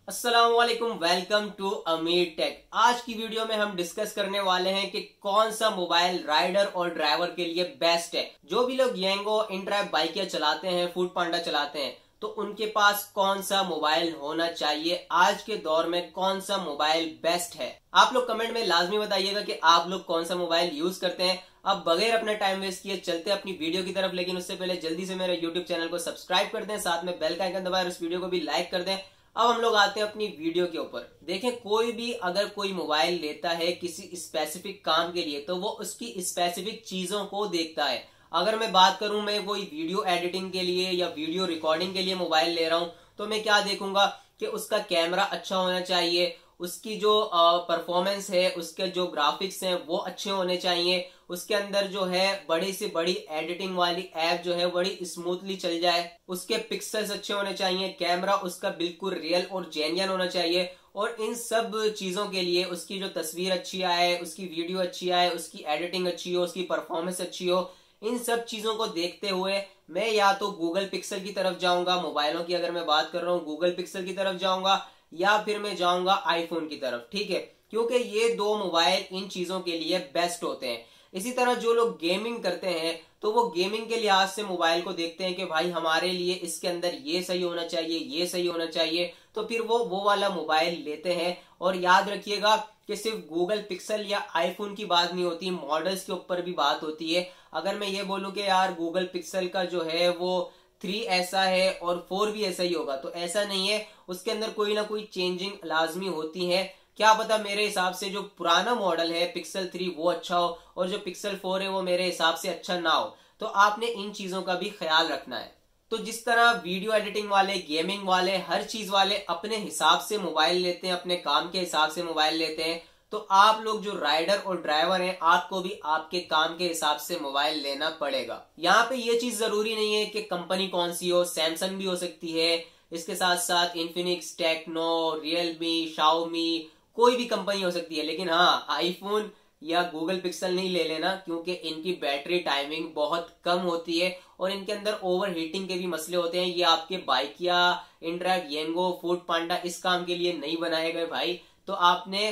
अस्सलामुअलैकुम, welcome to अमीर take. आज की वीडियो में हम डिस्कस करने वाले हैं कि कौन सा मोबाइल राइडर और ड्राइवर के लिए बेस्ट है। जो भी लोग येंगो, इनड्राइव बाइक चलाते हैं, फूड पांडा चलाते हैं, तो उनके पास कौन सा मोबाइल होना चाहिए, आज के दौर में कौन सा मोबाइल बेस्ट है। आप लोग कमेंट में लाजमी बताइएगा कि आप लोग कौन सा मोबाइल यूज करते हैं। अब बगैर अपना टाइम वेस्ट किए चलते अपनी वीडियो की तरफ, लेकिन उससे पहले जल्दी से मेरे यूट्यूब चैनल को सब्सक्राइब कर दें, साथ में बेल का आइकन दबाएं और इस वीडियो को भी लाइक कर दें। अब हम लोग आते हैं अपनी वीडियो के ऊपर। देखें, कोई भी अगर कोई मोबाइल लेता है किसी स्पेसिफिक काम के लिए, तो वो उसकी स्पेसिफिक चीजों को देखता है। अगर मैं बात करूं, मैं कोई वीडियो एडिटिंग के लिए या वीडियो रिकॉर्डिंग के लिए मोबाइल ले रहा हूं, तो मैं क्या देखूंगा कि उसका कैमरा अच्छा होना चाहिए, उसकी जो परफॉर्मेंस है, उसके जो ग्राफिक्स हैं वो अच्छे होने चाहिए, उसके अंदर जो है बड़ी से बड़ी एडिटिंग वाली ऐप जो है बड़ी स्मूथली चल जाए, उसके पिक्सल्स अच्छे होने चाहिए, कैमरा उसका बिल्कुल रियल और जेन्युइन होना चाहिए। और इन सब चीजों के लिए उसकी जो तस्वीर अच्छी आए, उसकी वीडियो अच्छी आए, उसकी एडिटिंग अच्छी हो, उसकी परफॉर्मेंस अच्छी हो, इन सब चीजों को देखते हुए मैं या तो गूगल पिक्सल की तरफ जाऊंगा। मोबाइलों की अगर मैं बात कर रहा हूँ, गूगल पिक्सल की तरफ जाऊंगा, या फिर मैं जाऊंगा आईफोन की तरफ। ठीक है, क्योंकि ये दो मोबाइल इन चीजों के लिए बेस्ट होते हैं। इसी तरह जो लोग गेमिंग करते हैं, तो वो गेमिंग के लिहाज से मोबाइल को देखते हैं कि भाई हमारे लिए इसके अंदर ये सही होना चाहिए, ये सही होना चाहिए, तो फिर वो वाला मोबाइल लेते हैं। और याद रखिएगा कि सिर्फ गूगल पिक्सल या आईफोन की बात नहीं होती, मॉडल्स के ऊपर भी बात होती है। अगर मैं ये बोलूं कि यार गूगल पिक्सल का जो है वो 3 ऐसा है और 4 भी ऐसा ही होगा, तो ऐसा नहीं है। उसके अंदर कोई ना कोई चेंजिंग लाजमी होती है। क्या पता मेरे हिसाब से जो पुराना मॉडल है पिक्सल 3 वो अच्छा हो और जो पिक्सल 4 है वो मेरे हिसाब से अच्छा ना हो। तो आपने इन चीजों का भी ख्याल रखना है। तो जिस तरह वीडियो एडिटिंग वाले, गेमिंग वाले, हर चीज वाले अपने हिसाब से मोबाइल लेते हैं, अपने काम के हिसाब से मोबाइल लेते हैं, तो आप लोग जो राइडर और ड्राइवर हैं, आपको भी आपके काम के हिसाब से मोबाइल लेना पड़ेगा। यहाँ पे ये चीज जरूरी नहीं है कि कंपनी कौन सी हो, सैमसंग भी हो सकती है, इसके साथ साथ इन्फिनिक्स, टेक्नो, रियलमी, शाओमी, कोई भी कंपनी हो सकती है। लेकिन हाँ, आईफोन या गूगल पिक्सल नहीं ले लेना, क्योंकि इनकी बैटरी टाइमिंग बहुत कम होती है और इनके अंदर ओवर हीटिंग के भी मसले होते हैं। ये आपके बाइक या इनड्राइव, येंगो, फूड पांडा इस काम के लिए नहीं बनाए गए भाई। तो आपने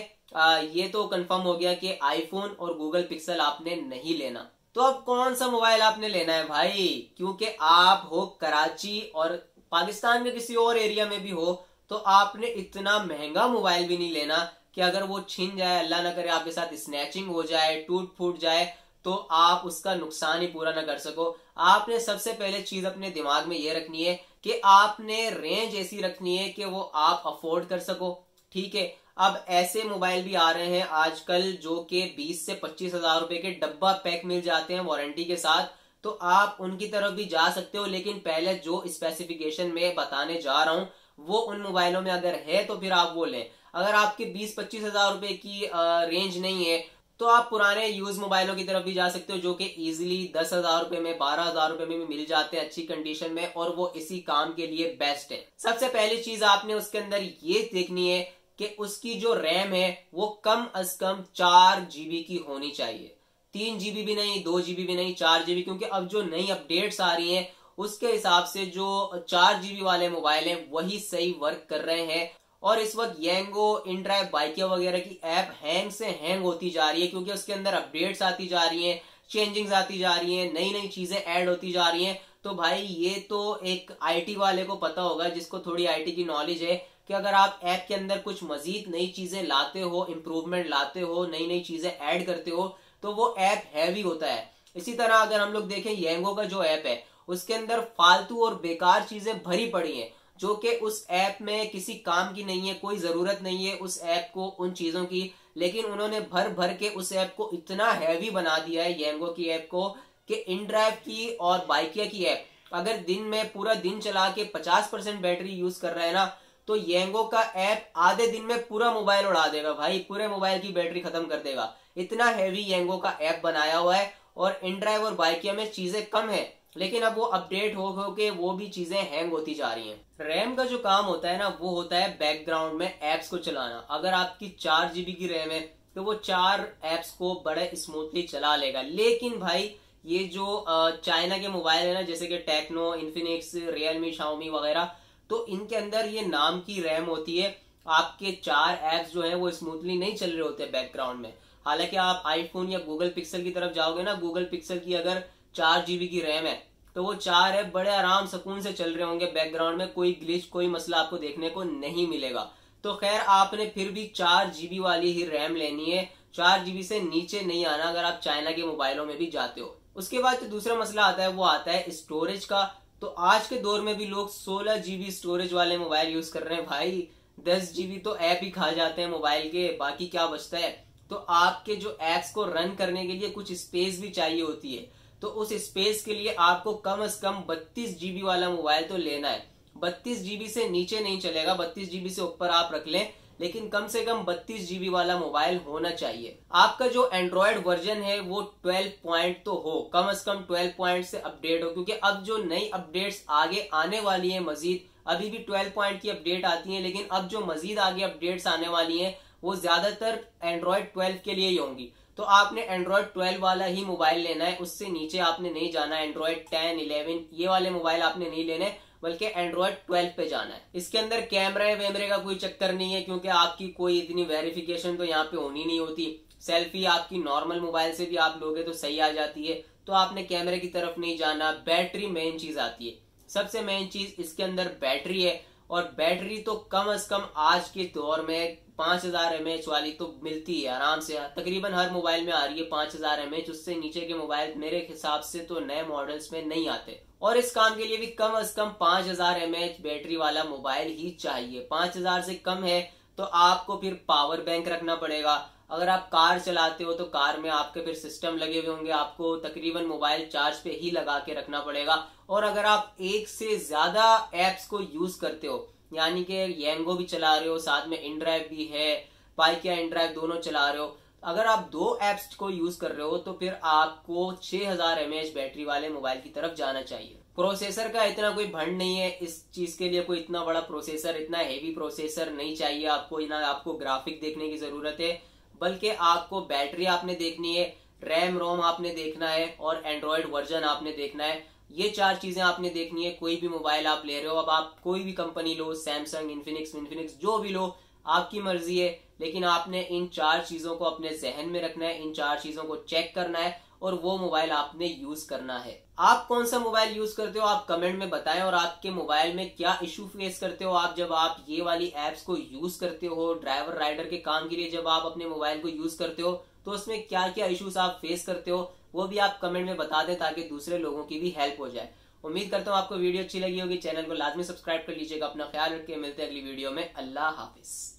ये तो कंफर्म हो गया कि आईफोन और गूगल पिक्सल आपने नहीं लेना। तो अब कौन सा मोबाइल आपने लेना है भाई, क्योंकि आप हो कराची और पाकिस्तान के किसी और एरिया में भी हो, तो आपने इतना महंगा मोबाइल भी नहीं लेना कि अगर वो छीन जाए, अल्लाह ना करे आपके साथ स्नैचिंग हो जाए, टूट फूट जाए, तो आप उसका नुकसान ही पूरा ना कर सको। आपने सबसे पहले चीज अपने दिमाग में ये रखनी है कि आपने रेंज ऐसी रखनी है कि वो आप अफोर्ड कर सको। ठीक है, अब ऐसे मोबाइल भी आ रहे हैं आजकल जो कि 20 से 25 हजार रुपए के डब्बा पैक मिल जाते हैं वारंटी के साथ, तो आप उनकी तरफ भी जा सकते हो। लेकिन पहले जो स्पेसिफिकेशन में बताने जा रहा हूं वो उन मोबाइलों में अगर है तो फिर आप वो लें। अगर आपके 20-25 हजार रुपए की रेंज नहीं है, तो आप पुराने यूज मोबाइलों की तरफ भी जा सकते हो, जो कि इजीली 10 हजार रुपए में, 12 हजार रुपए में भी मिल जाते हैं अच्छी कंडीशन में, और वो इसी काम के लिए बेस्ट है। सबसे पहली चीज आपने उसके अंदर ये देखनी है कि उसकी जो रैम है वो कम अज कम 4 GB की होनी चाहिए। 3 GB भी नहीं, 2 GB भी नहीं, 4 GB, क्योंकि अब जो नई अपडेट्स आ रही हैं उसके हिसाब से जो 4 GB वाले मोबाइल हैं वही सही वर्क कर रहे हैं। और इस वक्त येंगो, इनड्राइव बाइकिया वगैरह की ऐप हैंग से हैंग होती जा रही है, क्योंकि उसके अंदर अपडेट्स आती जा रही हैं, चेंजिंग्स आती जा रही हैं, नई नई चीजें ऐड होती जा रही हैं। तो भाई ये तो एक आईटी वाले को पता होगा, जिसको थोड़ी आईटी की नॉलेज है, कि अगर आप ऐप के अंदर कुछ मजीद नई चीजें लाते हो, इंप्रूवमेंट लाते हो, नई नई चीजें ऐड करते हो, तो वो ऐप हैवी होता है। इसी तरह अगर हम लोग देखें, येंगो का जो ऐप है उसके अंदर फालतू और बेकार चीजें भरी पड़ी हैं, जो कि उस ऐप में किसी काम की नहीं है, कोई जरूरत नहीं है उस ऐप को उन चीजों की। लेकिन उन्होंने भर भर के उस ऐप को इतना हैवी बना दिया है, येंगो की ऐप को, कि इनड्राइव की और बाइकिया की ऐप अगर दिन में पूरा दिन चला के 50% बैटरी यूज कर रहा है ना, तो येंगो का ऐप आधे दिन में पूरा मोबाइल उड़ा देगा भाई, पूरे मोबाइल की बैटरी खत्म कर देगा। इतना हैवी येंगो का ऐप बनाया हुआ है। और इनड्राइव और बाइकिया में चीजें कम है, लेकिन अब वो अपडेट हो के वो भी चीजें हैंग होती जा रही हैं। रैम का जो काम होता है ना, वो होता है बैकग्राउंड में एप्स को चलाना। अगर आपकी 4 GB की रैम है तो वो 4 एप्स को बड़े स्मूथली चला लेगा। लेकिन भाई ये जो चाइना के मोबाइल है ना, जैसे कि टेक्नो, इन्फिनिक्स, रियलमी, शाओमी वगैरह, तो इनके अंदर ये नाम की रैम होती है आपके 4 ऐप्स जो है वो स्मूथली नहीं चल रहे होते बैकग्राउंड में। हालांकि आप आईफोन या गूगल पिक्सल की तरफ जाओगे ना, गूगल पिक्सल की अगर 4 GB की रैम है तो वो 4 ऐप बड़े आराम सुकून से चल रहे होंगे बैकग्राउंड में, कोई ग्लिच कोई मसला आपको देखने को नहीं मिलेगा। तो खैर आपने फिर भी 4 GB वाली ही रैम लेनी है, 4 GB से नीचे नहीं आना अगर आप चाइना के मोबाइलों में भी जाते हो। उसके बाद जो दूसरा मसला आता है वो आता है स्टोरेज का। तो आज के दौर में भी लोग 16 GB स्टोरेज वाले मोबाइल यूज कर रहे हैं। भाई 10 GB तो ऐप ही खा जाते हैं मोबाइल के, बाकी क्या बचता है। तो आपके जो एप्स को रन करने के लिए कुछ स्पेस भी चाहिए होती है, तो उस स्पेस के लिए आपको कम से कम 32 GB वाला मोबाइल तो लेना है। 32 GB से नीचे नहीं चलेगा, 32 GB से ऊपर आप रख लें, लेकिन कम से कम 32 GB वाला मोबाइल होना चाहिए। आपका जो एंड्रॉयड वर्जन है वो 12 पॉइंट तो हो, कम से कम 12 पॉइंट से अपडेट हो, क्योंकि अब जो नई अपडेट्स आगे आने वाली है मजीद, अभी भी 12 पॉइंट की अपडेट आती है, लेकिन अब जो मजीद आगे अपडेट्स आने वाली है वो ज्यादातर एंड्रॉयड 12 के लिए ही होंगी। तो आपने एंड्रॉयड 12 वाला ही मोबाइल लेना है, उससे नीचे आपने नहीं जाना। एंड्रॉयड 10, 11 ये वाले मोबाइल आपने नहीं लेने, बल्कि एंड्रॉयड 12 पे जाना है। इसके अंदर कैमरे वैमरे का कोई चक्कर नहीं है, क्योंकि आपकी कोई इतनी वेरिफिकेशन तो यहाँ पे होनी नहीं होती। सेल्फी आपकी नॉर्मल मोबाइल से भी आप लोगे तो सही आ जाती है, तो आपने कैमरे की तरफ नहीं जाना। बैटरी मेन चीज आती है, सबसे मेन चीज इसके अंदर बैटरी है, और बैटरी तो कम से कम आज के दौर में 5000 mAh वाली तो मिलती है आराम से, तकरीबन हर मोबाइल में आ रही है 5000 mAh। उससे नीचे के मोबाइल मेरे हिसाब से तो नए मॉडल्स में नहीं आते, और इस काम के लिए भी कम से कम 5000 mAh बैटरी वाला मोबाइल ही चाहिए। 5000 से कम है तो आपको फिर पावर बैंक रखना पड़ेगा। अगर आप कार चलाते हो तो कार में आपके फिर सिस्टम लगे हुए होंगे, आपको तकरीबन मोबाइल चार्ज पे ही लगा के रखना पड़ेगा। और अगर आप एक से ज्यादा एप्स को यूज करते हो, यानी कि येंगो भी चला रहे हो, साथ में इनड्राइव भी है, बाइकिया इनड्राइव दोनों चला रहे हो, अगर आप 2 एप्स को यूज कर रहे हो तो फिर आपको 6000 mAh बैटरी वाले मोबाइल की तरफ जाना चाहिए। प्रोसेसर का इतना कोई भंड नहीं है इस चीज के लिए, कोई इतना बड़ा प्रोसेसर, इतना हेवी प्रोसेसर नहीं चाहिए आपको। ना आपको ग्राफिक देखने की जरूरत है, बल्कि आपको बैटरी आपने देखनी है, रैम रोम आपने देखना है, और एंड्रॉयड वर्जन आपने देखना है। ये 4 चीजें आपने देखनी है। कोई भी मोबाइल आप ले रहे हो, अब आप कोई भी कंपनी लो, सैमसंग, इन्फिनिक्स जो भी लो, आपकी मर्जी है, लेकिन आपने इन 4 चीजों को अपने जहन में रखना है, इन 4 चीजों को चेक करना है, और वो मोबाइल आपने यूज करना है। आप कौन सा मोबाइल यूज करते हो आप कमेंट में बताएं, और आपके मोबाइल में क्या इशू फेस करते हो आप जब आप ये वाली एप्स को यूज करते हो। ड्राइवर राइडर के काम के लिए जब आप अपने मोबाइल को यूज करते हो तो उसमें क्या क्या इश्यूज आप फेस करते हो, वो भी आप कमेंट में बता दें ताकि दूसरे लोगों की भी हेल्प हो जाए। उम्मीद करता हूँ आपको वीडियो अच्छी लगी होगी। चैनल को लाजमी सब्सक्राइब कर लीजिएगा। अपना ख्याल रखिए, मिलते हैं अगली वीडियो में। अल्लाह हाफिज।